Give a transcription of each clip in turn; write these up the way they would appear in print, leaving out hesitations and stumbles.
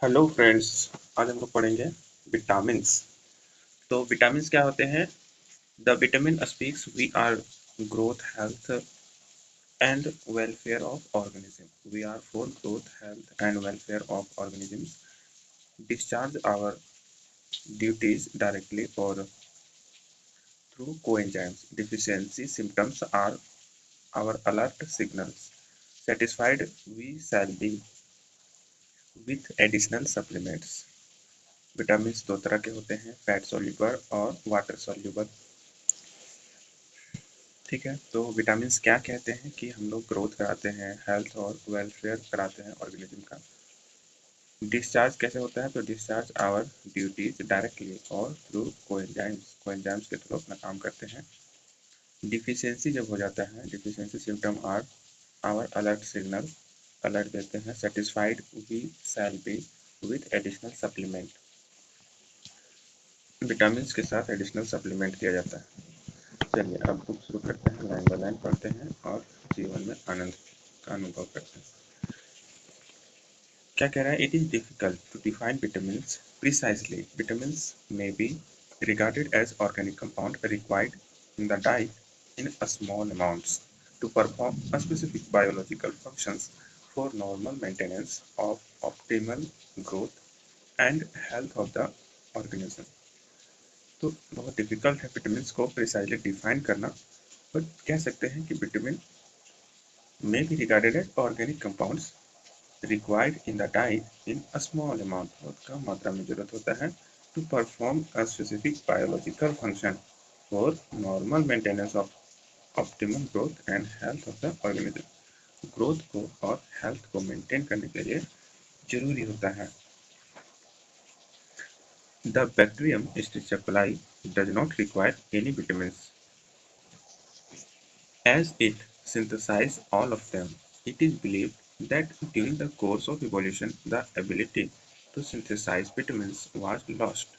Hello friends. आज हम लोग पढ़ेंगे विटामिन्स। तो विटामिन्स क्या होते हैं? The vitamin speaks we are growth health and welfare of organism. We are for growth health and welfare of organisms, discharge our duties directly और through coenzymes. Deficiency symptoms are our alert signals. Satisfied we shall be with additional supplements. Vitamins दो तरह के होते हैं, fat soluble और water soluble. ठीक है, तो विटामिन्स क्या कहते हैं कि हम लोग ग्रोथ कराते हैं, हेल्थ और वेलफेयर कराते हैं ऑर्गेनिज्म का। डिस्चार्ज कैसे होता है? तो डिस्चार्ज आवर ड्यूटीज डायरेक्टली और थ्रू कोएंजाइम्स के थ्रू अपना काम करते हैं। डिफिशियंसी जब हो जाता है, deficiency symptom are our alert signal, alert देते हैं। Satisfied we shall be with additional supplement, vitamins के साथ एडिशनल सप्लीमेंट दिया जाता है। चलिए अब बुक शुरू करते हैं, लाइन बाय लाइन पढ़ते हैं और जीवन में आनंद का अनुभव करते हैं। क्या कह रहा है? It is difficult to define vitamins precisely. Vitamins may be regarded as organic compound required in the diet in a small amounts to perform a specific biological functions for normal maintenance of optimal growth and health of the organism। तो बहुत difficult है vitamins को precisely define करना, but कह सकते हैं कि vitamin may be regarded as organic compounds required in the diet in a small amount, बहुत कम मात्रा में जरूरत होता है, to perform a specific biological function for normal maintenance of optimum growth and health of the organism। Growth को और health को maintain करने के लिए जरूरी होता है। The bacterium Escherichia coli does not require any vitamins as it synthesizes all of them. It is believed that during the course of evolution the ability to synthesize vitamins was lost.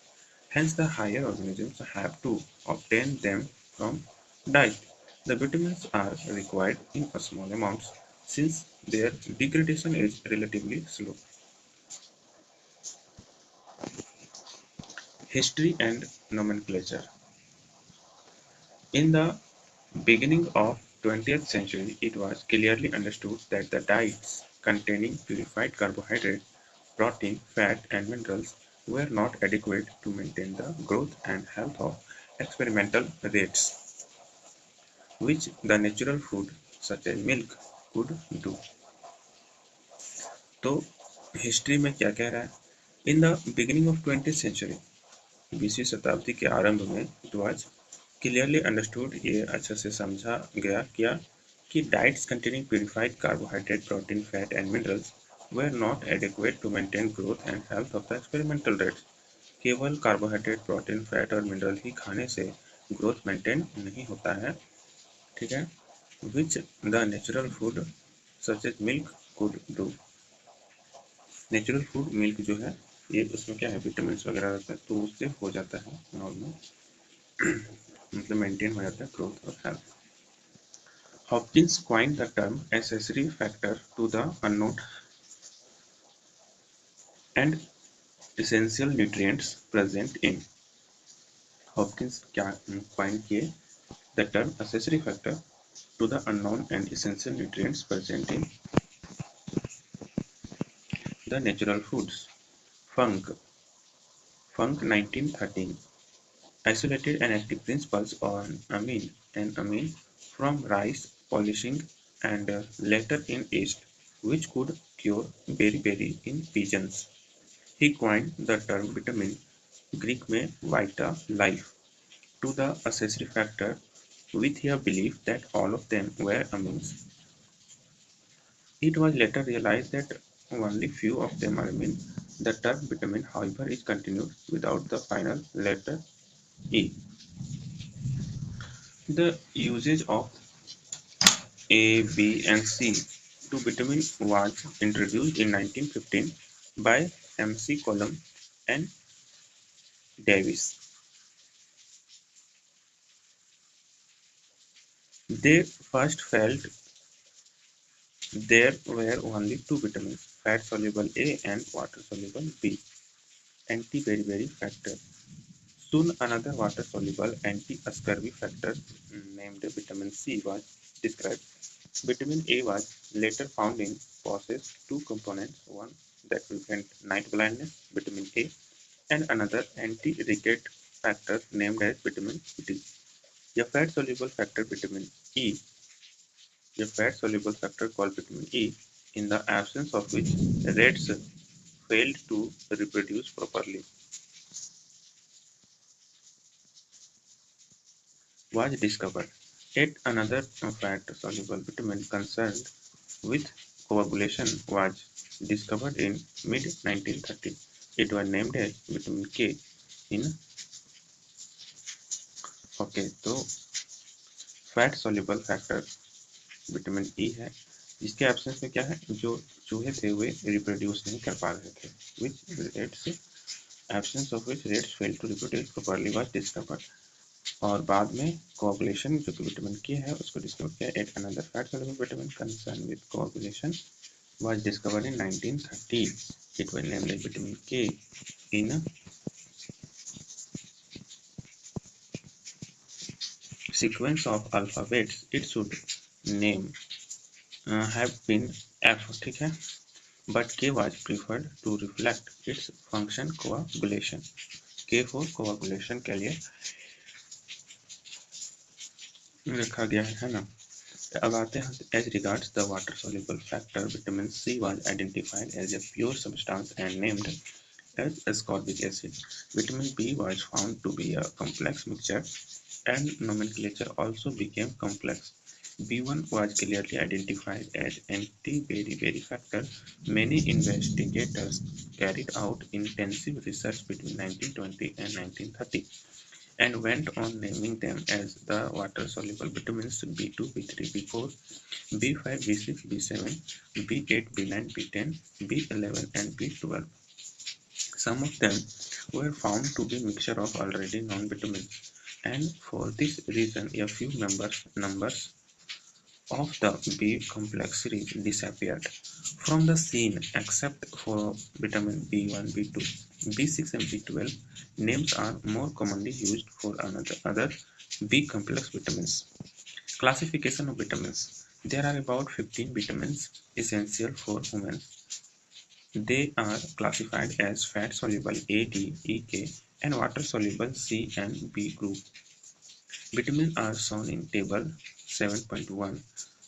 Hence the higher organisms have to obtain them from diet. The vitamins are required in small amounts since their degradation is relatively slow. History and nomenclature. In the beginning of 20th century, it was clearly understood that the diets containing purified carbohydrate, protein, fat, and minerals were not adequate to maintain the growth and health of experimental rates, which the natural food such as milk could do। तो history में क्या कह रहा है? In the beginning of 20th century, 20वीं शताब्दी के आरंभ में, इट वाज क्लियरली अंडरस्टूड, ये अच्छे से समझा गया क्या कि diets containing purified carbohydrate, protein, fat and minerals were not adequate to maintain growth and health of the experimental rats. केवल कार्बोहाइड्रेट, प्रोटीन, फैट और मिनरल ही खाने से ग्रोथ मेंटेन नहीं होता है। ठीक है, which the natural food such as milk could do. Natural food milk जो है, ये उसमें क्या है, विटामिन वगैरह रहता है, तो उससे हो जाता है नॉर्मल, मतलब मेंटेन हो जाता है ग्रोथ और health. Hopkins coined the term accessory factor to the unknown and essential nutrients present in। Hopkins क्या coin किए? The term accessory factor to the unknown and essential nutrients present in the natural foods। Funk 1913 isolated and active principles on amine from rice polishing and later in yeast, which could cure beriberi in pigeons। He coined the term vitamin, Greek में vita, life, to the accessory factor with a belief that all of them were amines। It was later realized that only few of them are amine. The term vitamin, however, is continued without the final letter E। The usage of A, B, and C to vitamin was introduced in 1915 by M.C. Colum and Davis। They first felt There were only two vitamins, fat-soluble A and water-soluble B, anti-beriberi factor. Soon another water-soluble anti-scurvy factor named vitamin C was described. Vitamin A was later found in possess two components, one that prevent night blindness, vitamin A, and another anti-ricket factor named as vitamin D. A fat-soluble factor, vitamin E, a fat-soluble factor called vitamin E, in the absence of which rats failed to reproduce properly, was discovered. Yet another fat-soluble vitamin concerned with coagulation was discovered in mid-1930s. It was named as vitamin K in okay तो fat soluble factor vitamin E है जिसके absence में क्या है जो चूहे थे वे reproduce नहीं कर पा रहे थे which rats absence of which rats fail to reproduce properly was discovered और बाद में कोagulation जो कि विटामिन के है उसको डिस्कवर किया yet another fat soluble vitamin concern with कोagulation was discovered in 1930. It was named as vitamin K in sequence of alphabets. It should name have been F, ठीक है, but K was preferred to reflect its function coagulation. K for coagulation के लिए रखा गया है ना. अब आते हैं as regards the water soluble factor, vitamin C was identified as a pure substance and named as ascorbic acid. Vitamin B was found to be a complex mixture and nomenclature also became complex. B1 was clearly identified as anti-beriberi factor. Many investigators carried out intensive research between 1920 and 1930 and went on naming them as the water-soluble vitamins B2, B3, B4, B5, B6, B7, B8, B9, B10, B11 and B12. Some of them were found to be mixture of already known vitamins, and for this reason a few numbers of the B complex disappeared from the scene except for vitamin B1, B2, B6 and B12. Names are more commonly used for other B complex vitamins. Classification of vitamins. There are about 15 vitamins essential for humans. They are classified as fat-soluble A, D, E, K and water-soluble C and B group. Vitamins are shown in table 7.1.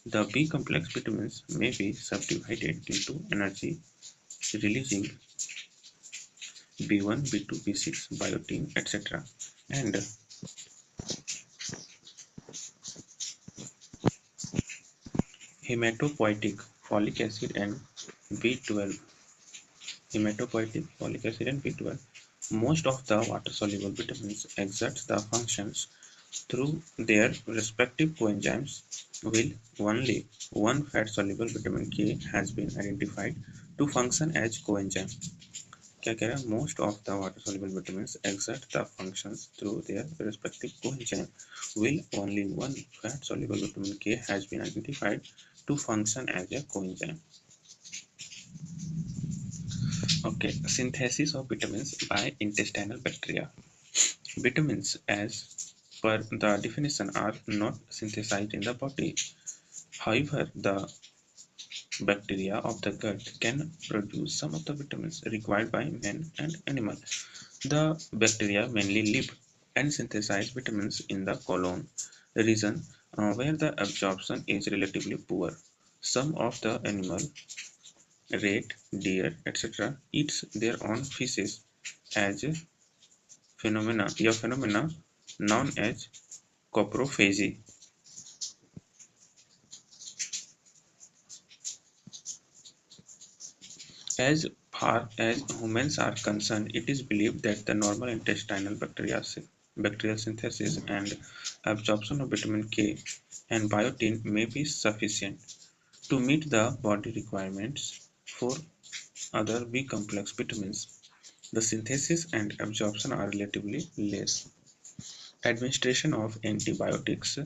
The B-complex vitamins may be subdivided into energy-releasing B1, B2, B6, biotin, etc. and hematopoietic folic acid and B12. Hematopoietic folic acid and B12. Most of the water-soluble vitamins exert the functions through their respective coenzymes, while only one fat-soluble vitamin K has been identified to function as coenzyme. क्या कह रहा है? Most of the water-soluble vitamins exert the functions through their respective coenzyme, while only one fat-soluble vitamin K has been identified to function as a coenzyme. Okay, synthesis of vitamins by intestinal bacteria. Vitamins, as per the definition, are not synthesized in the body. However, the bacteria of the gut can produce some of the vitamins required by man and animal. The bacteria mainly live and synthesize vitamins in the colon region where the absorption is relatively poor. Some of the animal, rat, deer, etc., eats their own feces as phenomena known as coprophagy. As far as humans are concerned, it is believed that the normal intestinal bacterial synthesis and absorption of vitamin K and biotin may be sufficient to meet the body requirements for other B complex vitamins. The synthesis and absorption are relatively less. Administration of antibiotics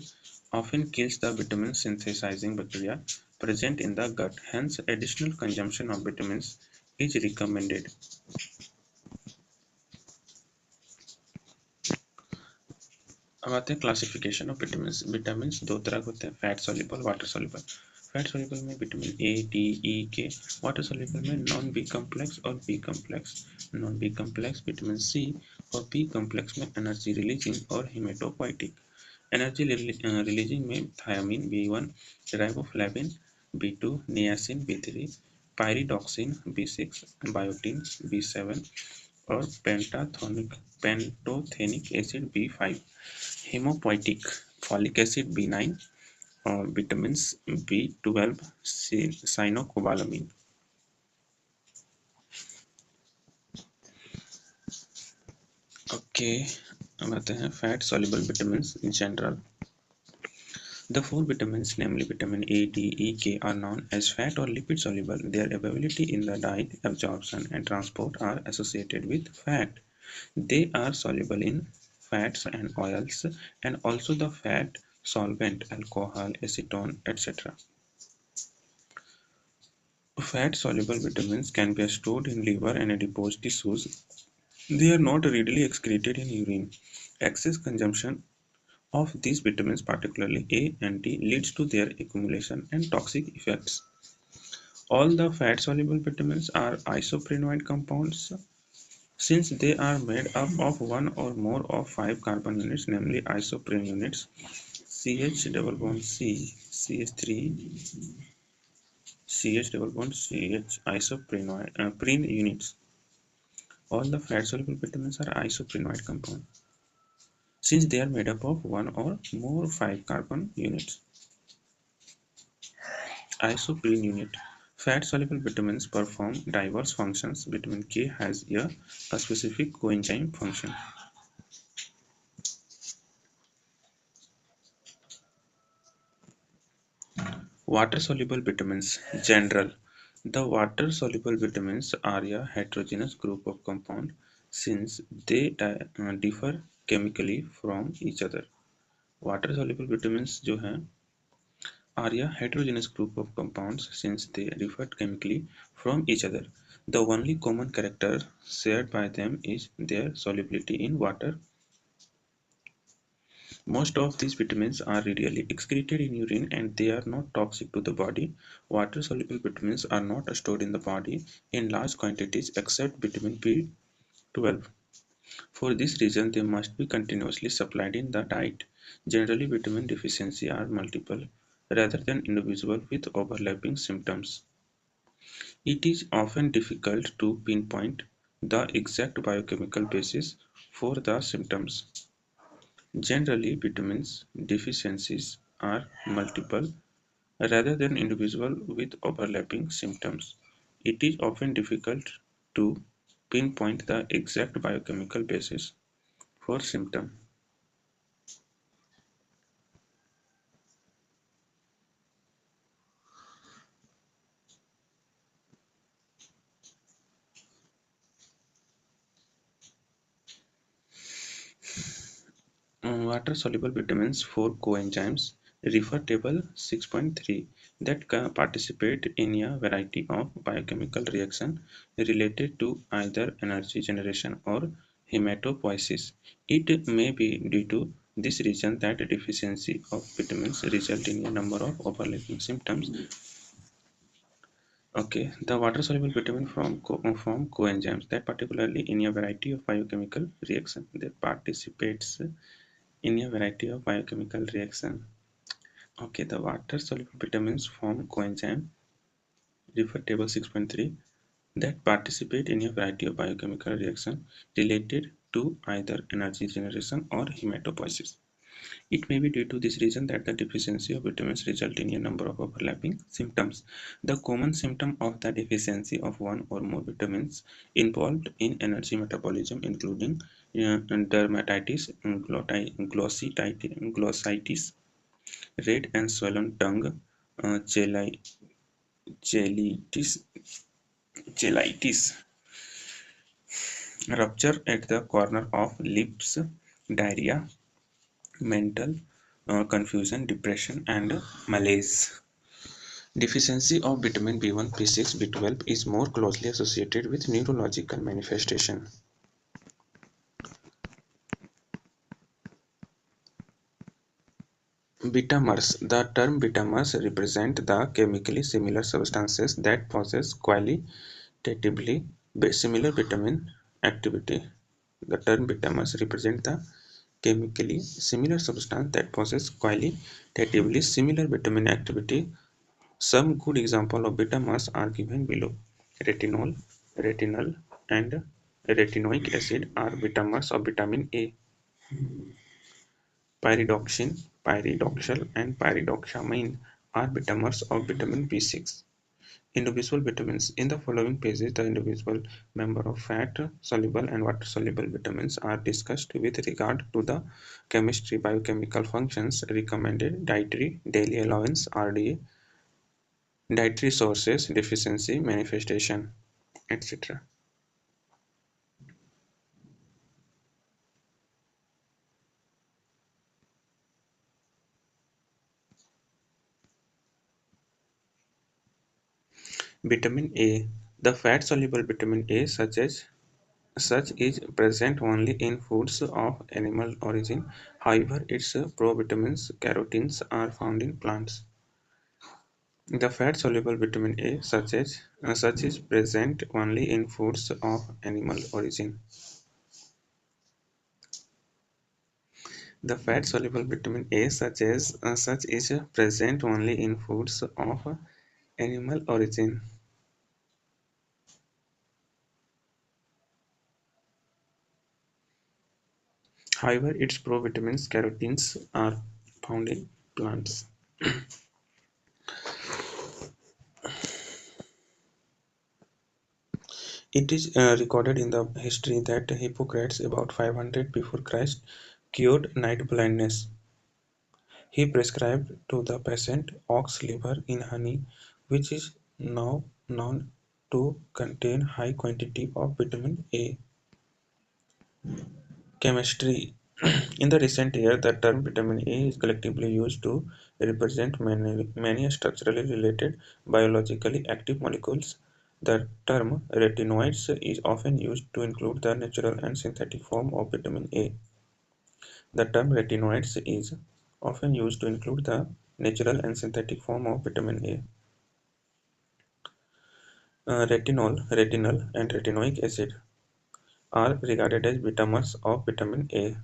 often kills the vitamin synthesizing bacteria. present in the gut. Hence, additional consumption of vitamins is recommended. अब आते हैं classification of vitamins. Vitamins दो तरह के होते हैं, fat soluble, water soluble. Fat soluble में vitamin A, D, ई, के। वाटर सॉल्युबल में नॉन बी कम्प्लेक्स और B complex. Non B complex vitamin C और बी कम्प्लेक्स में एनर्जी रिलीजिंग और हिमेटोपोइटिक। एनर्जी रिलीजिंग में thiamine B1, riboflavin बी2, niacin B3, pyridoxine B6, biotin बी7 और pantothenic acid B5. Haemopoietic folic acid बी9 और vitamin B12 cyanocobalamin. Okay, अब आते हैं fat soluble vitamins in general. The four vitamins, namely vitamin A, D, E, K, are known as fat or lipid soluble. Their availability in the diet, absorption, and transport are associated with fat. They are soluble in fats and oils, and also the fat solvent, alcohol, acetone, etc. Fat soluble vitamins can be stored in liver and adipose tissues. They are not readily excreted in urine. Excess consumption of these vitamins, particularly A and D, leads to their accumulation and toxic effects. All the fat-soluble vitamins are isoprenoid compounds since they are made up of one or more of five carbon units, namely isoprene units, CH double bond C, CH3, CH double bond CH, prene units. All the fat-soluble vitamins are isoprenoid compounds since they are made up of one or more five carbon units. Isoprene unit. Fat-soluble vitamins perform diverse functions. Vitamin K has a specific coenzyme function. Water-soluble vitamins. General. The water-soluble vitamins are a heterogeneous group of compounds since they differ chemically from each other. Water-soluble vitamins जो हैं are a heterogeneous group of compounds since they differ chemically from each other. The only common character shared by them is their solubility in water. Most of these vitamins are readily excreted in urine and they are not toxic to the body. Water-soluble vitamins are not stored in the body in large quantities except vitamin B12. For this reason, they must be continuously supplied in the diet. Generally, vitamin deficiency are multiple rather than individual with overlapping symptoms. It is often difficult to pinpoint the exact biochemical basis for the symptoms. Generally, vitamins deficiencies are multiple rather than individual with overlapping symptoms. It is often difficult to pinpoint the exact biochemical basis for symptom. Water soluble vitamins for coenzymes. Refer table 6.3 that participate in a variety of biochemical reaction related to either energy generation or hematopoiesis. It may be due to this reason that deficiency of vitamins result in a number of overlapping symptoms. Okay, the water soluble vitamin from coenzymes that particularly in a variety of biochemical reaction that participates in a variety of biochemical reaction. Okay, the water soluble vitamins form coenzyme, refer table 6.3, that participate in a variety of biochemical reaction related to either energy generation or hematopoiesis. It may be due to this reason that the deficiency of vitamins result in a number of overlapping symptoms. The common symptom of the deficiency of one or more vitamins involved in energy metabolism including dermatitis, glossitis, red and swollen tongue, cheilitis, cheilitis, rupture at the corner of lips, diarrhea, mental confusion, depression, and malaise. Deficiency of vitamin B1, B6, B12 is more closely associated with neurological manifestation. Betamers. The term betamers represent the chemically similar substances that possess qualitatively similar vitamin activity. The term betamers represent the chemically similar substance that possess qualitatively similar vitamin activity. Some good examples of betamers are given below. Retinol, retinol, and retinoic acid are betamers of vitamin A. Pyridoxine, pyridoxal, and pyridoxamine are betamers of vitamin B6. Individual vitamins. In the following pages, the individual member of fat-soluble and water-soluble vitamins are discussed with regard to the chemistry, biochemical functions, recommended dietary daily allowance (RDA), dietary sources, deficiency, manifestation, etc. Vitamin A. The fat-soluble vitamin A, such is present only in foods of animal origin. However, its provitamins, carotenes, are found in plants. The fat-soluble vitamin A, such is present only in foods of animal origin. The fat-soluble vitamin A, such is present only in foods of animal origin. However, its provitamins, carotenes, are found in plants. It is recorded in the history that Hippocrates, about 500 before Christ, cured night blindness. He prescribed to the patient ox liver in honey, which is now known to contain high quantity of vitamin A. Chemistry. In the recent years, the term vitamin A is collectively used to represent many structurally related biologically active molecules. The term retinoids is often used to include the natural and synthetic form of vitamin A. The term retinoids is often used to include the natural and synthetic form of vitamin A. Retinol, and retinoic acid are regarded as betamers of vitamin A.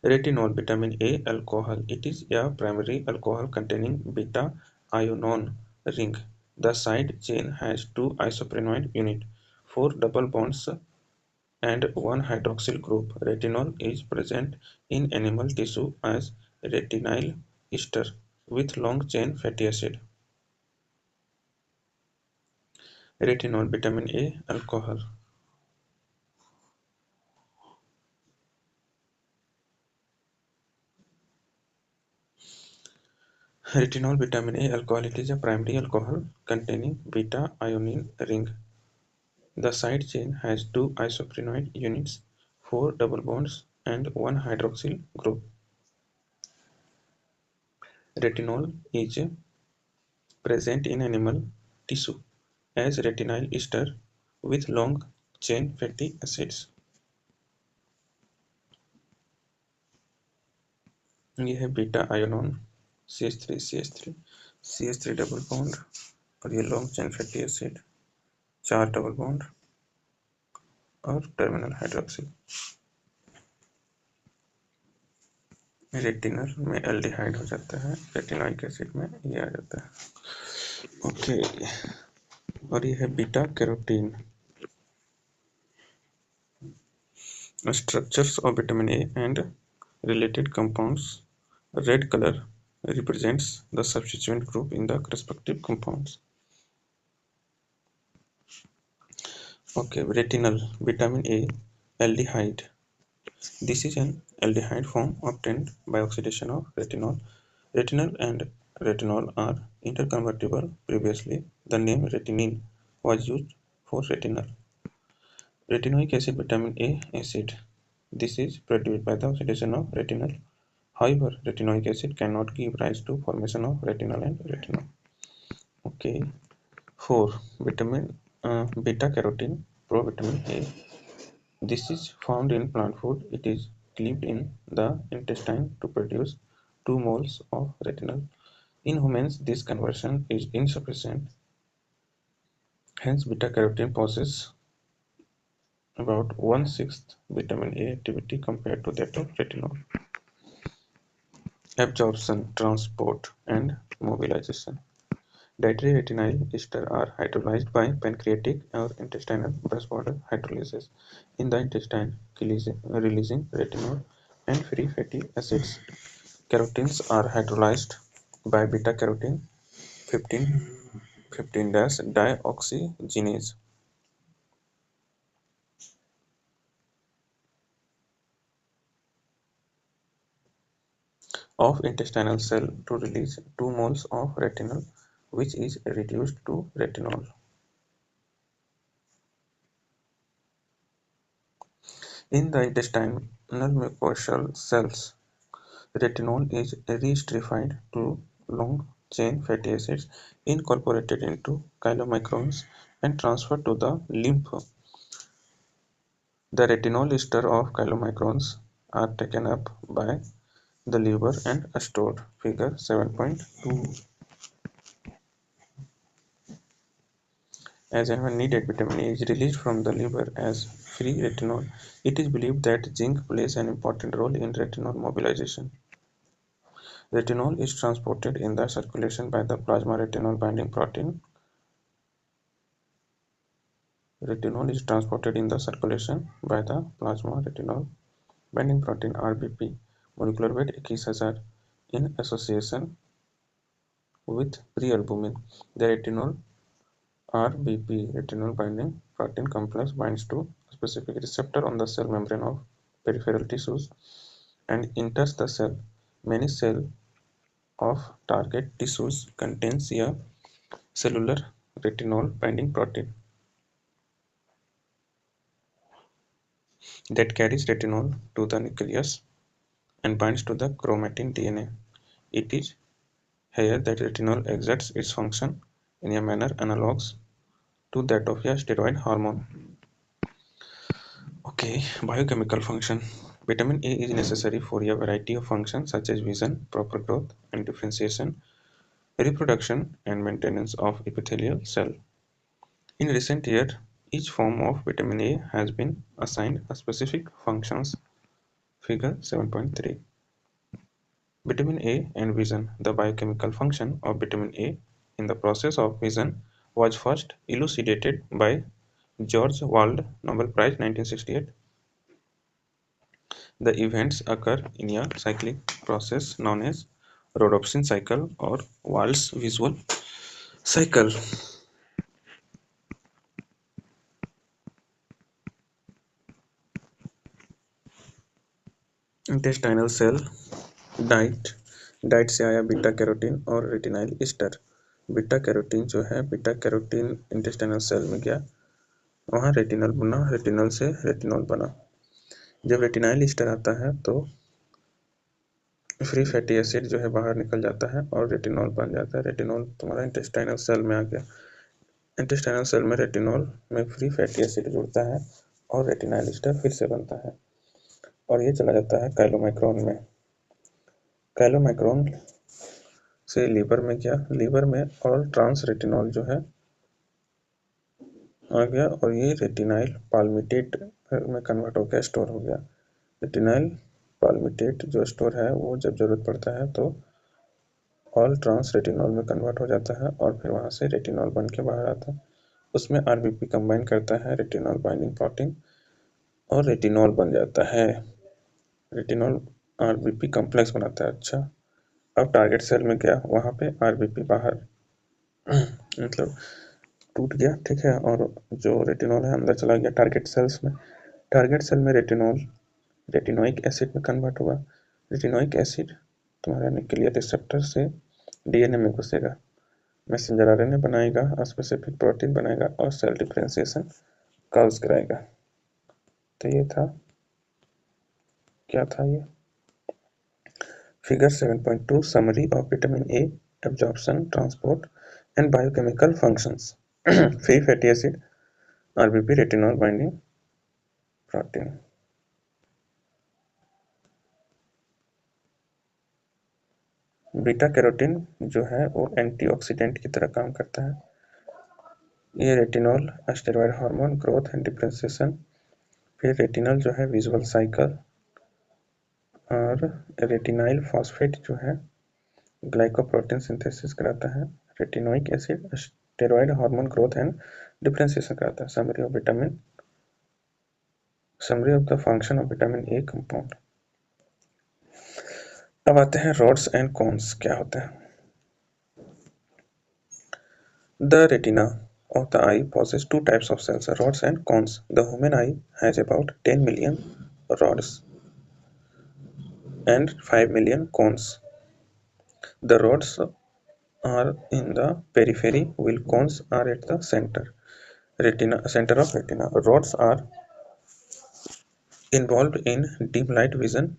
Retinol, vitamin A alcohol. It is a primary alcohol containing beta-ionion ring. The side chain has two isoprenoid units, four double bonds, and one hydroxyl group. Retinol is present in animal tissue as retinyl ester with long-chain fatty acid. Retinol, vitamin A alcohol. Retinol, vitamin A alcohol. It is a primary alcohol containing beta-ionion ring. The side chain has two isoprenoid units, four double bonds, and one hydroxyl group. Retinol is present in animal tissue as retinyl ester with long chain fatty acids. ये है beta ionone CH3 CH3 double bond और ये long chain fatty acid, चार double bond और terminal hydroxyl. Retinal में aldehyde हो जाता है, रेटिनोइक एसिड में ये आ जाता है। ओके, और ये है beta carotene. Structures of vitamin A and related compounds. Red color represents the substituent group in the respective compounds. Okay, retinal, vitamin A, aldehyde. This is an aldehyde form obtained by oxidation of retinol. Retinal and retinol are interconvertible. Previously, the name retinine was used for retinal. Retinoic acid, vitamin A acid. This is produced by the oxidation of retinal. However, retinoic acid cannot give rise to formation of retinol and retinol. Okay. 4. Vitamin beta carotene, provitamin A. This is found in plant food. It is cleaved in the intestine to produce 2 moles of retinol. In humans, this conversion is insufficient. Hence, beta carotene possesses about 1/6 vitamin A activity compared to that of retinol. Absorption, transport, and mobilization. Dietary retinol ester are hydrolyzed by pancreatic or intestinal brush border hydrolysis in the intestine, releasing retinol and free fatty acids. Carotenes are hydrolyzed by beta-carotene 15-dioxygenase. Of intestinal cell to release 2 moles of retinol, which is reduced to retinol. In the intestinal mucosal cells, retinol is re-esterified to long-chain fatty acids incorporated into chylomicrons and transferred to the lymph. The retinol ester of chylomicrons are taken up by the liver and stored. Figure 7.2. As and when needed, vitamin A is released from the liver as free retinol. It is believed that zinc plays an important role in retinol mobilization. Retinol is transported in the circulation by the plasma retinol binding protein. Retinol is transported in the circulation by the plasma retinol binding protein RBP, molecular weight 21,000, in association with prealbumin. The retinol RBP retinol binding protein complex binds to a specific receptor on the cell membrane of peripheral tissues and enters the cell. Many cells of target tissues contains a cellular retinol binding protein that carries retinol to the nucleus and binds to the chromatin DNA. It is here that retinol exerts its function in a manner analogous to that of a steroid hormone. Okay, biochemical function. Vitamin A is necessary for a variety of functions such as vision, proper growth and differentiation, reproduction, and maintenance of epithelial cell. In recent years, each form of vitamin A has been assigned a specific functions. Figure 7.3. Vitamin A and vision. The biochemical function of vitamin A in the process of vision was first elucidated by George Wald, Nobel Prize 1968. The events occur in a cyclic process known as rhodopsin cycle or Wald's visual cycle. Intestinal cell diet diet से आया beta carotene और retinyl Easter. Beta carotene जो है beta carotene intestinal cell में गया, वहाँ retinal बना, retinal से रेटिनॉल बना. जब रेटिनाइल ईस्टर आता है तो फ्री फैटी एसिड जो है बाहर निकल जाता है और रेटिनॉल बन जाता है. रेटिनॉल तुम्हारा इंटेस्टाइनल सेल में आ गया. इंटेस्टाइनल सेल में रेटिनॉल में फ्री फैटी एसिड जुड़ता है और रेटिनाइल ईस्टर फिर से बनता है और ये चला जाता है काइलोमाइक्रोन में. काइलोमाइक्रोन से लीवर में गया, लीवर में और ट्रांस रेटिनॉल जो है आ गया और ये रेटिनाइल पाल्मिटेट में कन्वर्ट होकर स्टोर हो गया. रेटिनाइल पाल्मिटेट जो स्टोर है वो जब जरूरत पड़ता है तो ऑल ट्रांस रेटिनॉल में कन्वर्ट हो जाता है और फिर वहाँ से रेटिनॉल बन के बाहर आता है. उसमें आरबीपी कंबाइन करता है रेटिनॉल बाइंडिंग प्रोटीन और रेटिनॉल बन जाता है. रेटिनॉल आरबीपी कॉम्प्लेक्स बनाता है. अच्छा, अब टारगेट सेल में गया, वहाँ पे आरबीपी बाहर मतलब टूट गया, ठीक है, और जो रेटिनॉल है अंदर चला गया टारगेट सेल्स में. टारगेट सेल में रेटिनॉल रेटिनोइक एसिड में कन्वर्ट होगा. रेटिनोइक एसिड तुम्हारा न्यूक्लियर रिसेप्टर से डीएनए में घुसेगा, मैसेंजर आरएनए बनाएगा, स्पेसिफिक प्रोटीन बनाएगा और सेल डिफरेंशिएशन कॉज कराएगा. तो ये था, क्या था ये, Figure 7.2 Summary of vitamin A absorption, transport, and biochemical functions. Free fatty acid, RBP retinol binding protein. Beta carotene जो है वो एंटीऑक्सीडेंट की तरह काम करता है। ये retinol steroid hormone growth and differentiation, फिर रेटिनल जो है विजुअल साइकिल, और रेटिनाइल फॉस्फेट जो है ग्लाइकोप्रोटीन सिंथेसिस कराता है। Retinoic acid steroid hormone growth and differentiation कराता है। Summary of the function of vitamin A compound. अब आते हैं रॉड्स एंड कोन्स क्या होते हैं। The retina of the eye possesses two types of cells, rods and cones. The human eye has about 10 million rods and 5 million cones. The rods are in the periphery while cones are at the center of retina. Rods are involved in dim light vision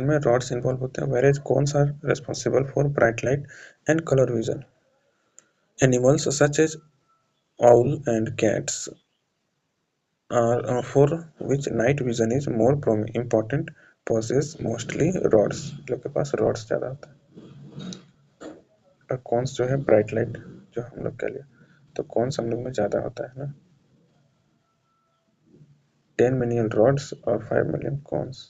में rods involved होते हैं, whereas cones are responsible for bright light and color vision. Animals such as owl and cats for which night vision is more important possess mostly rods, लोग के पास rods ज़्यादा होता है। और कौन जो है ब्राइट लाइट जो हम लोग के लिए, तो कौन हम लोग में ज़्यादा होता है ना, 10 million rods और 5 million cones।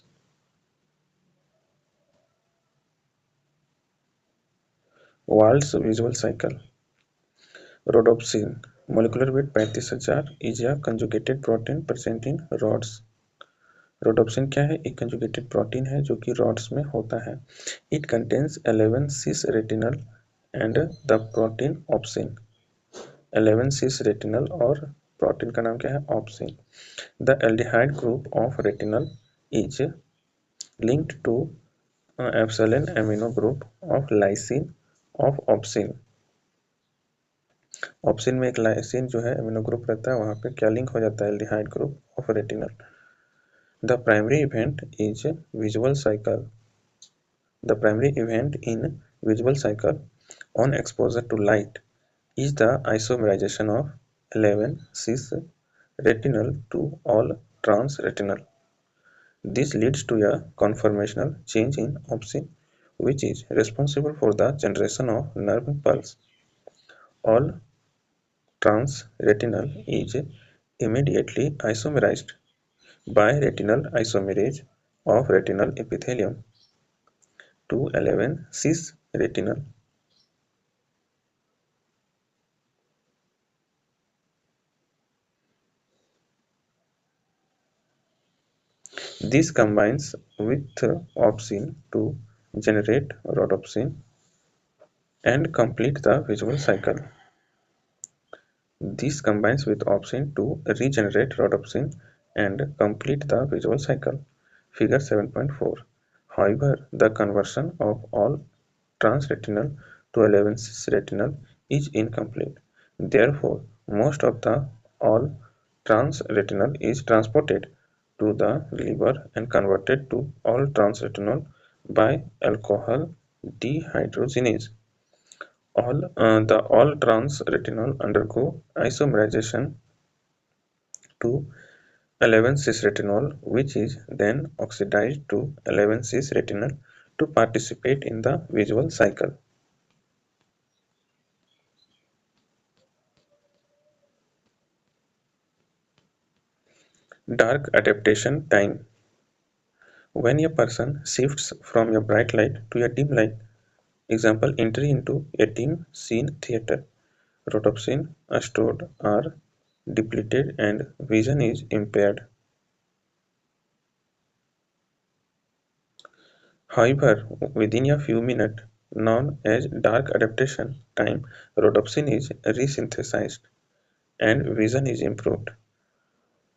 Wald's visual cycle. Rhodopsin, molecular weight 35,000, is a conjugated protein present in rods. Rhodopsin क्या है? एक कंजुगेटेड प्रोटीन है जो कि रॉड्स में होता है। It contains 11 cis retinal and the protein opsin. 11 cis retinal और प्रोटीन का नाम क्या है? Opsin. The aldehyde group of retinal is linked to epsilon amino group of lysine of opsin. Opsin में एक लाइसिन जो है एमिनो ग्रुप रहता है, वहां पे क्या लिंक हो जाता है? Aldehyde group of retinal. The primary event is visual cycle. The primary event in visual cycle on exposure to light is the isomerization of 11 cis retinal to all trans retinal. This leads to a conformational change in opsin, which is responsible for the generation of nerve impulse. All trans retinal is immediately isomerized by retinal isomerase of retinal epithelium to 11 cis retinal. This combines with opsin to generate rhodopsin and complete the visual cycle. This combines with opsin to regenerate rhodopsin and complete the visual cycle. Figure 7.4. However, the conversion of all transretinal to 11 cisretinal is incomplete. Therefore, most of the all transretinal is transported to the liver and converted to all transretinal by alcohol dehydrogenase. The all transretinal undergo isomerization to 11 cis-retinol, which is then oxidized to 11 cis-retinal to participate in the visual cycle. Dark adaptation time. When a person shifts from a bright light to a dim light, example entry into a dim scene theater, rhodopsin stored are depleted and vision is impaired. However, within a few minutes, known as dark adaptation time, rhodopsin is resynthesized and vision is improved.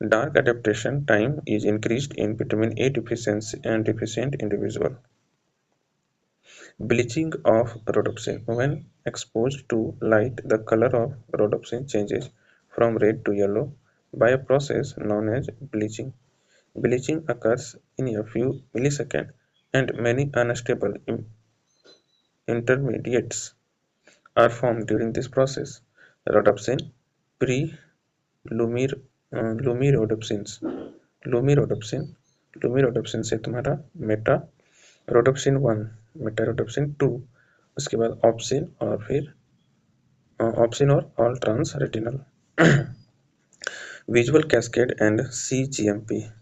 Dark adaptation time is increased in vitamin A deficiency and deficient individual. Bleaching of rhodopsin. When exposed to light, the color of rhodopsin changes from red to yellow by a process known as bleaching. Bleaching occurs in a few milliseconds, and many unstable intermediates are formed during this process. Rhodopsin, pre-lumirodopsins, lumirodopsin, lumirodopsin से तुम्हारा Meta rhodopsin 1, Meta rhodopsin 2, उसके बाद obscene और फिर opsin और all trans retinal. Visual cascade and CGMP.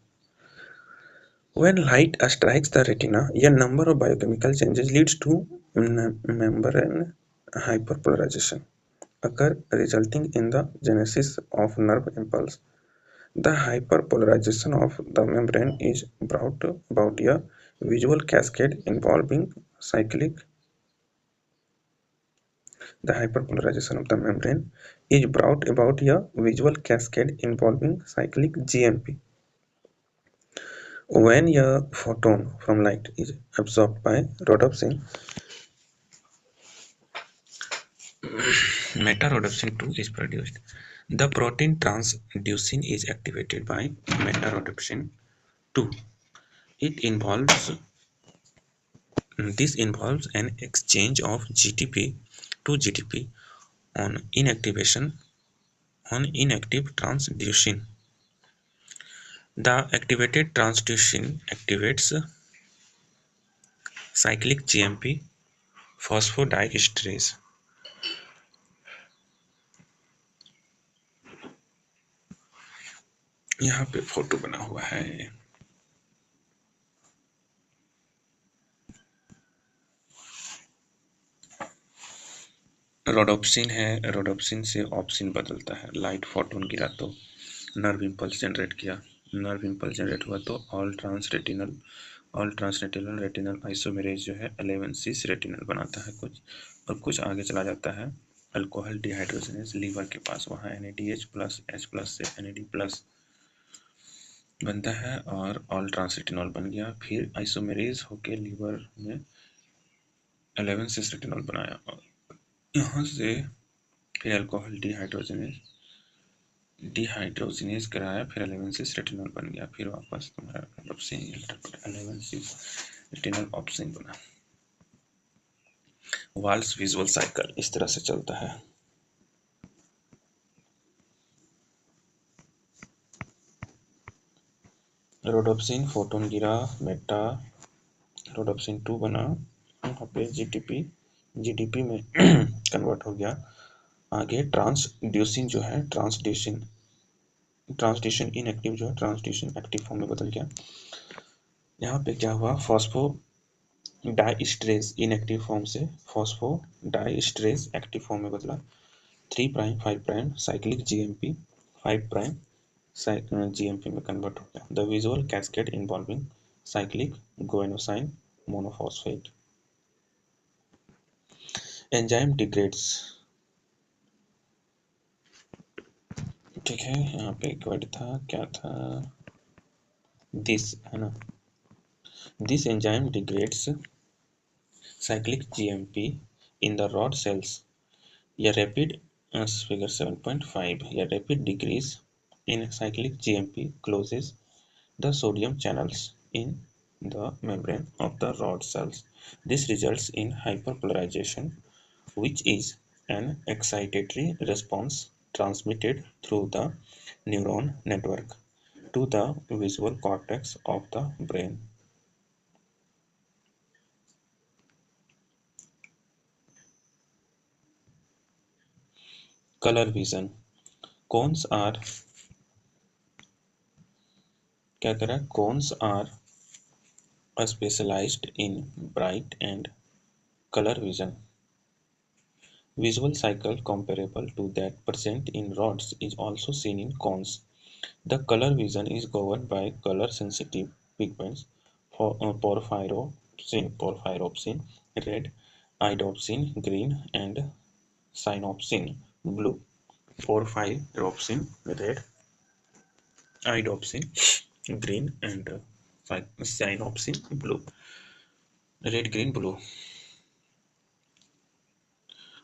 When light strikes the retina, a number of biochemical changes leads to membrane hyperpolarization occur, resulting in the genesis of nerve impulse. The hyperpolarization of the membrane is brought about a visual cascade involving cyclic. The hyperpolarization of the membrane is brought about a visual cascade involving cyclic GMP. When a photon from light is absorbed by rhodopsin, meta-rhodopsin 2 is produced. The protein transducin is activated by meta-rhodopsin 2. It involves This involves an exchange of GTP to GTP on inactivation on inactive transducin. The activated transducin activates cyclic GMP phosphodiesterase. यहाँ पे photo बना हुआ है. Rhodopsin है, rhodopsin से obscene बदलता है. Light photon गिरा तो नर्व इम्पल्स जनरेट किया, नर्व इम्पल्स जनरेट हुआ तो ऑल ट्रांसरेटिनल रेटिनल आइसोमेरेज जो है 11 रेटिनल बनाता है कुछ, और कुछ आगे चला जाता है अल्कोहल डिहाइड्रोजनेज लीवर के पास, वहाँ NADH प्लस H प्लस से NAD प्लस बनता है और ऑल ट्रांसरेटिनॉल बन गया. फिर आइसोमेरेज होके लीवर में 11 रेटिनॉल बनाया और यहाँ से फिर अल्कोहल डिहाइड्रोजनेज कराया, फिर 11 रेटिनॉल बन गया. फिर वापस तुम्हारा 11 रेटिनॉल ऑप्सिन बना. वाल्स विजुअल साइकिल इस तरह से चलता है. रोडोप्सिन फोटोन गिरा, मेटा रोडोप्सिन 2 बना, वहाँ पे जीडीपी में कन्वर्ट हो गया. आगे ट्रांसड्यूसिन जो है, ट्रांसड्यूसिन इनएक्टिव जो है ट्रांसड्यूसिन एक्टिव फॉर्म में बदल गया. यहाँ पे क्या हुआ, डाइस्ट्रेज इनएक्टिव फॉर्म से डाइस्ट्रेज एक्टिव फॉर्म में बदला. 3 prime 5 prime cyclic GMP 5 prime GMP में कन्वर्ट हो गया. The visual cascade involving cyclic गुआनोसाइन monophosphate. Enzyme degrades. ठीक है, यहाँ पे एक वर्ड था, क्या था, दिस है ना. This enzyme degrades cyclic GMP in the rod cells. A rapid figure 7.5. A rapid decrease in cyclic GMP closes the sodium channels in the membrane of the rod cells. This results in hyperpolarization, which is an excitatory response transmitted through the neuron network to the visual cortex of the brain. Color vision. Cones are क्या कह रहा है, cones are specialized in bright and color vision. Visual cycle comparable to that present in rods is also seen in cones. The color vision is governed by color sensitive pigments for porphyropsin, red, iodopsin, green, and synopsin, blue. Porphyropsin, red, iodopsin, green, and synopsin, blue. Red, green, blue.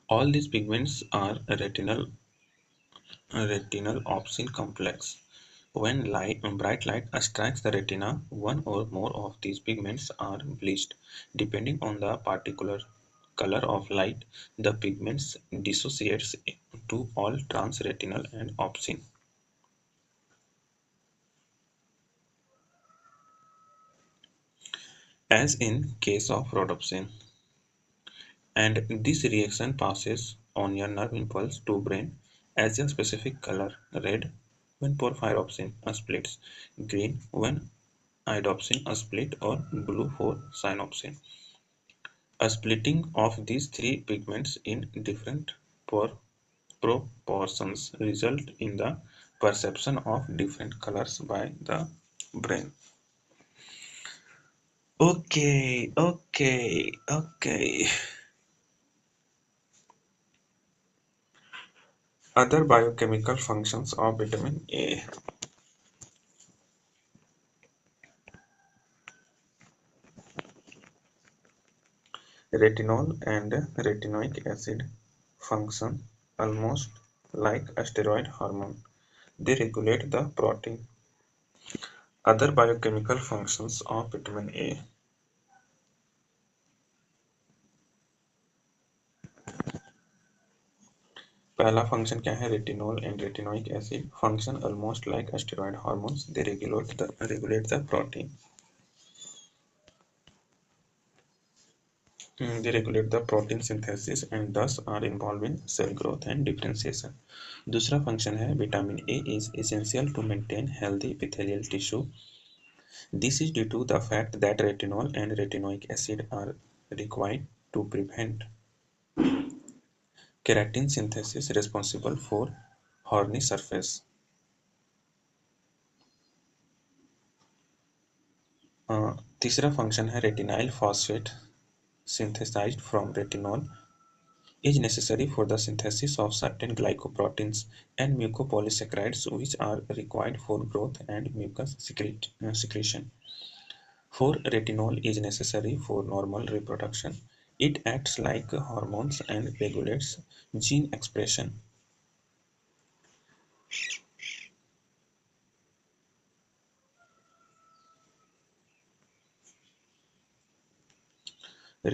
All these pigments are retinal opsin complex. When bright light strikes the retina, one or more of these pigments are bleached. Depending on the particular color of light, the pigments dissociates to all transretinal and opsin. As in case of rhodopsin. And this reaction passes on your nerve impulse to brain as a specific color, red when porphyropsin splits, green when iodopsin split, or blue for synopsin. A splitting of these three pigments in different proportions result in the perception of different colors by the brain. Okay. Other biochemical functions of vitamin A. Retinol and retinoic acid function almost like a steroid hormone. They regulate the protein. Other biochemical functions of vitamin A. पहला function क्या है? Retinol and retinoic acid function almost like steroid hormones. They regulate the protein. They regulate the protein synthesis and thus are involved in cell growth and differentiation. दूसरा function है vitamin A is essential to maintain healthy epithelial tissue. This is due to the fact that retinol and retinoic acid are required to prevent keratin synthesis responsible for horny surface. तीसरा function है retinyl phosphate synthesized from retinol is necessary for the synthesis of certain glycoproteins and mucopolysaccharides which are required for growth and mucus secretion. For retinol is necessary for normal reproduction. It acts like hormones and regulates gene expression.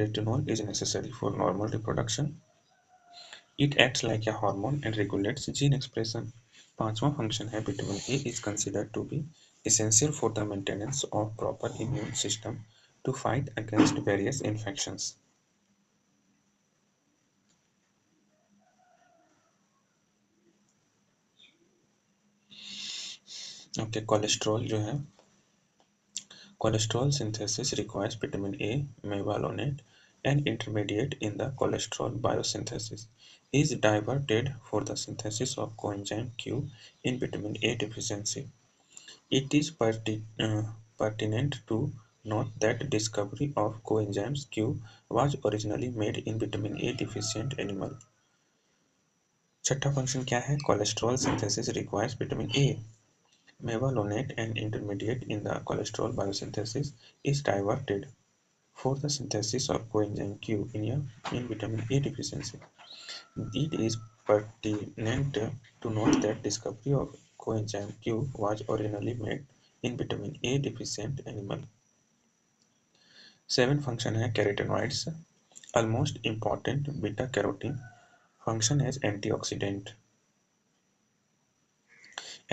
Retinol is necessary for normal reproduction. It acts like a hormone and regulates gene expression. पांचवा function है vitamin A is considered to be essential for the maintenance of proper immune system to fight against various infections. Okay, cholesterol जो है cholesterol synthesis requires vitamin A, mevalonate, an intermediate in the cholesterol biosynthesis, is diverted for the synthesis of coenzyme Q in vitamin A deficiency. It is pertinent to note that discovery of coenzymes Q was originally made in vitamin A deficient animal. छठा function क्या है? Cholesterol synthesis requires vitamin A. Mevalonate, an intermediate in the cholesterol biosynthesis, is diverted for the synthesis of coenzyme Q in vitamin A deficiency. It is pertinent to note that discovery of coenzyme Q was originally made in vitamin A deficient animal. 7 function है carotenoids. Almost important beta carotene function as antioxidant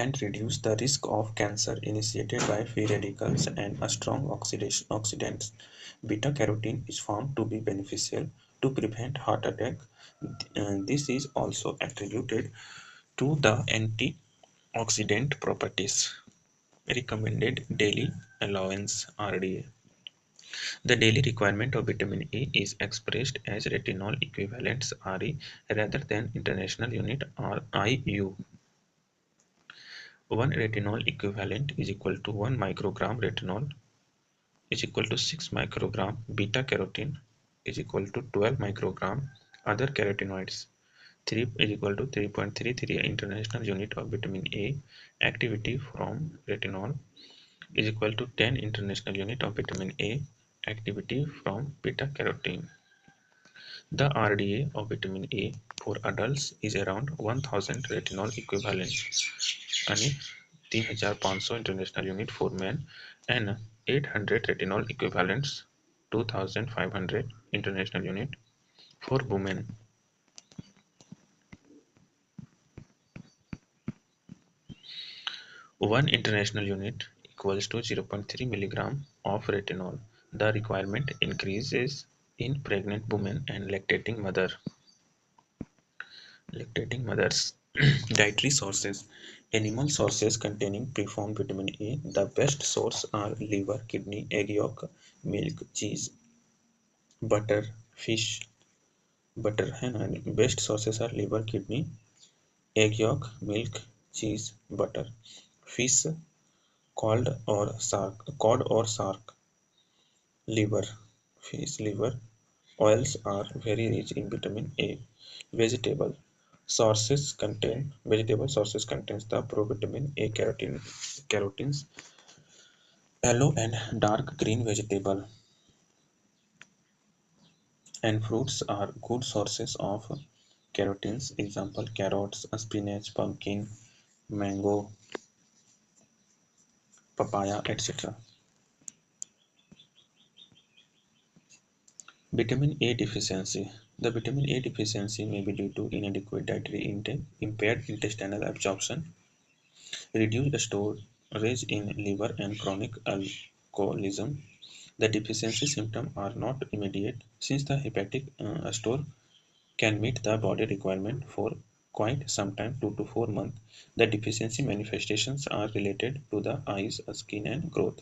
and reduce the risk of cancer initiated by free radicals and strong oxidants. Beta carotene is found to be beneficial to prevent heart attack. This is also attributed to the antioxidant properties. Recommended daily allowance RDA. The daily requirement of vitamin A is expressed as retinol equivalents RE rather than international unit or IU. 1 retinol equivalent is equal to 1 microgram retinol is equal to 6 microgram beta carotene is equal to 12 microgram other carotenoids. 3 is equal to 3.33 international unit of vitamin A. Activity from retinol is equal to 10 international unit of vitamin A. Activity from beta carotene. The RDA of vitamin A for adults is around 1000 retinol equivalents. 3,500 international unit for men and 800 retinol equivalents 2,500 international unit for women. One international unit equals to 0.3 milligram of retinol. The requirement increases in pregnant women and lactating mothers. Dietary sources. Animal sources containing preformed vitamin A. The best source are liver, kidney, egg yolk, milk, cheese, butter, fish. Butter है ना, best sources are liver, kidney, egg yolk, milk, cheese, butter. Fish, cod or shark, liver, fish liver. Oils are very rich in vitamin A. Vegetable vegetable sources contains the provitamin A carotenes, yellow and dark green vegetable, and fruits are good sources of carotenes. Example: carrots, spinach, pumpkin, mango, papaya, etc. Vitamin A deficiency. The vitamin A deficiency may be due to inadequate dietary intake, impaired intestinal absorption, reduced storage in liver, and chronic alcoholism. The deficiency symptoms are not immediate, since the hepatic store can meet the body requirement for quite some time, 2 to 4 months. The deficiency manifestations are related to the eyes, skin, and growth.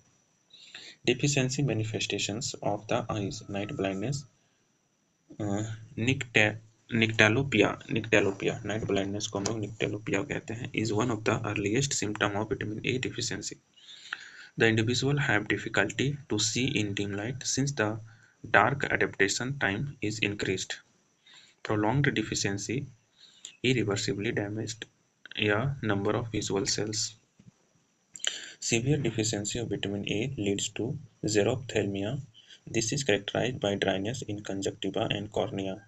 Deficiency manifestations of the eyes: night blindness, uh, nicta- nictalopia, night blindness को हम लोग nictalopia कहते हैं, is one of the earliest symptom of vitamin A deficiency. The individual have difficulty to see in dim light since the dark adaptation time is increased. Prolonged deficiency irreversibly damaged a number of visual cells. Severe deficiency of vitamin A leads to xerophthalmia. This is characterized by dryness in conjunctiva and cornea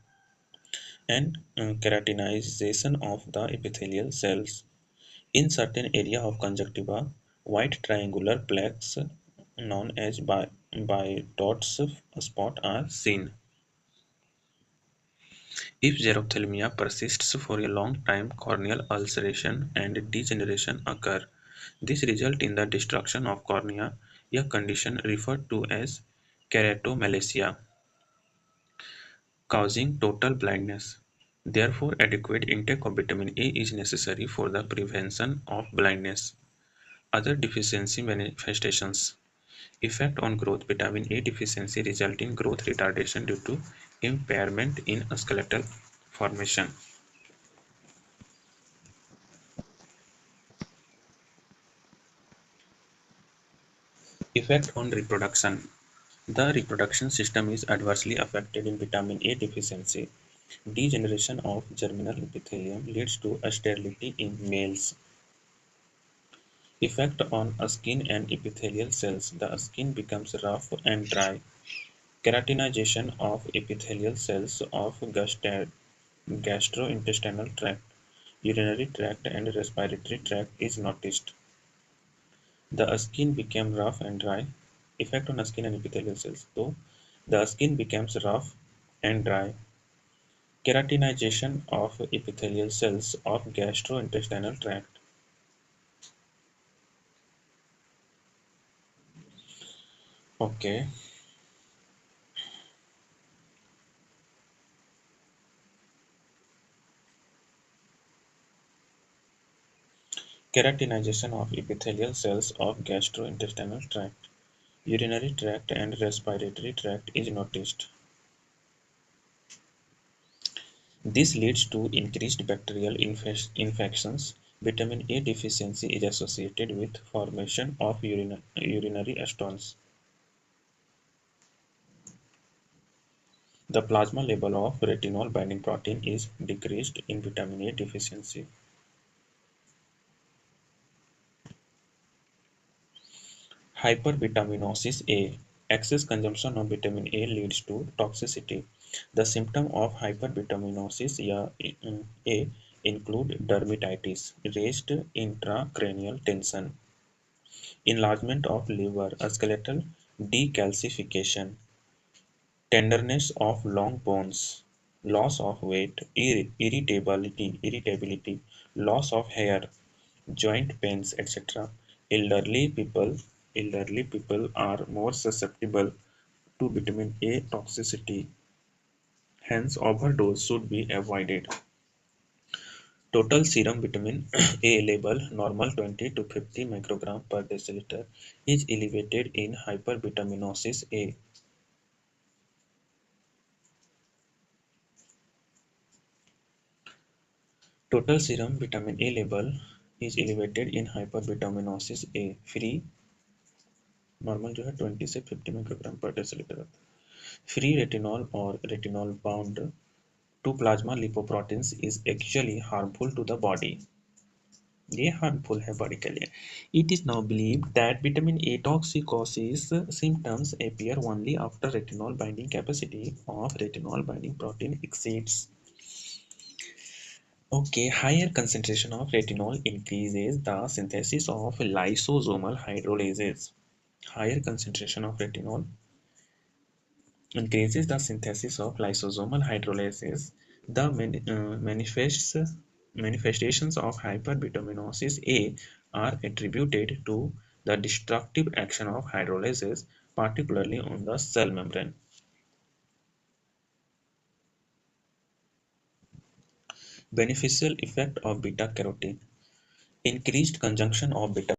and keratinization of the epithelial cells. In certain area of conjunctiva, white triangular plaques known as Biot's spot are seen. If xerophthalmia persists for a long time, corneal ulceration and degeneration occur. This results in the destruction of cornea, a condition referred to as keratomalacia, causing total blindness. Therefore, adequate intake of vitamin A is necessary for the prevention of blindness. Other deficiency manifestations. Effect on growth. Vitamin A deficiency result in growth retardation due to impairment in skeletal formation. Effect on reproduction. The reproduction system is adversely affected in vitamin A deficiency. Degeneration of germinal epithelium leads to sterility in males. Effect on skin and epithelial cells. The skin becomes rough and dry. Keratinization of epithelial cells of gastrointestinal tract, urinary tract, and respiratory tract is noticed. The skin became rough and dry. Effect on skin and epithelial cells. So, the skin becomes rough and dry. Keratinization of epithelial cells of gastrointestinal tract. Okay. Keratinization of epithelial cells of gastrointestinal tract, urinary tract, and respiratory tract is noticed. This leads to increased bacterial infections. Vitamin A deficiency is associated with formation of urinary stones. The plasma level of retinol binding protein is decreased in vitamin A deficiency. Hypervitaminosis A. Excess consumption of vitamin A leads to toxicity. The symptom of hypervitaminosis A include dermatitis, raised intracranial tension, enlargement of liver, a skeletal decalcification, tenderness of long bones, loss of weight, irritability, loss of hair, joint pains, etc. Elderly people, elderly people are more susceptible to vitamin A toxicity. Hence, overdose should be avoided. Total serum vitamin A level normal 20 to 50 microgram per deciliter is elevated in hypervitaminosis A. Total serum vitamin A level is elevated in hypervitaminosis A. Free normal जो है 20 से 50 microgram per decilitre free retinol और retinol bound to plasma lipoproteins is actually harmful to the body ये harmful है body के लिए it is now believed that vitamin A toxicosis symptoms appear only after retinol binding capacity of retinol binding protein exceeds. Okay, higher concentration of retinol increases the synthesis of lysosomal hydrolases. Higher concentration of retinol increases the synthesis of lysosomal hydrolases. The manifestations of hypervitaminosis A are attributed to the destructive action of hydrolases, particularly on the cell membrane. Beneficial effect of beta carotene. Increased consumption of beta